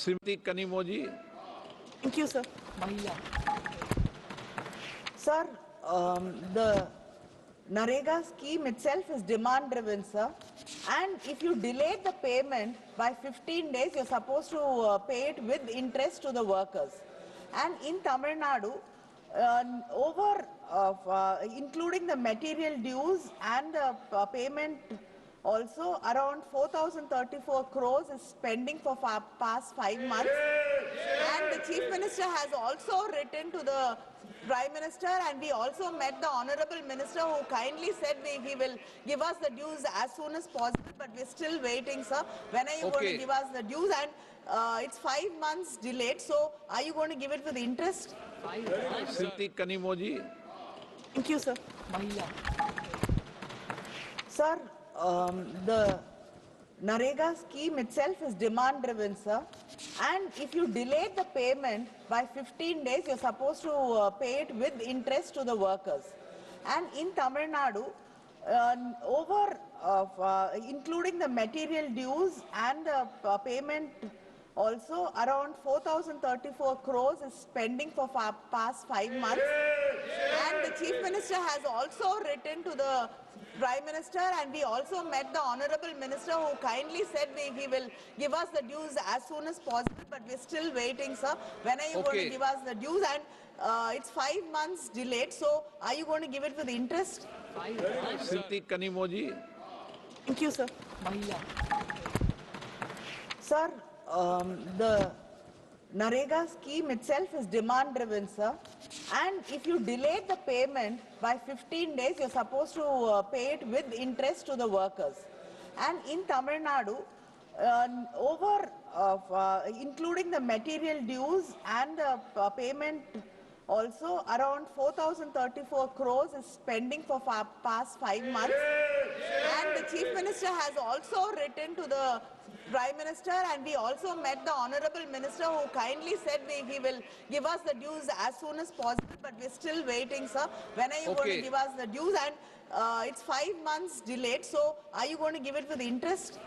Shrimati Kanimozhi. Thank you, sir. Sir, the Narega scheme itself is demand driven, sir. And if you delay the payment by 15 days, you're supposed to pay it with interest to the workers. And in Tamil Nadu, including the material dues and the payment also, around 4,034 crores is pending for past 5 months. And the Chief Minister has also written to the Prime Minister, and we also met the Honorable Minister, who kindly said he will give us the dues as soon as possible, but we're still waiting, sir. When are you going to give us the dues? And it's 5 months delayed, so are you going to give it with interest? Shrimati Kanimozhi. Thank you, sir. Sir, the Narega scheme itself is demand driven, sir. And if you delay the payment by 15 days, you're supposed to pay it with interest to the workers. And in Tamil Nadu, including the material dues and the payment also, around 4,034 crores is pending for past 5 months. And the Chief Minister has also written to the Prime Minister, and we also met the Honorable Minister, who kindly said he will give us the dues as soon as possible, but we're still waiting, sir. When are you going to give us the dues? And it's 5 months delayed, so are you going to give it with interest? Shrimati Kanimozhi. Thank you, sir. Sir, the Narega scheme itself is demand driven, sir. And if you delay the payment by 15 days, you're supposed to pay it with interest to the workers. And in Tamil Nadu, including the material dues and the payment also, around 4,034 crores is pending for past 5 months. And the Chief Minister has also written to the Prime Minister, and we also met the Honorable Minister, who kindly said he will give us the dues as soon as possible, but we're still waiting, sir. When are you going to give us the dues? And it's 5 months delayed, so are you going to give it with interest?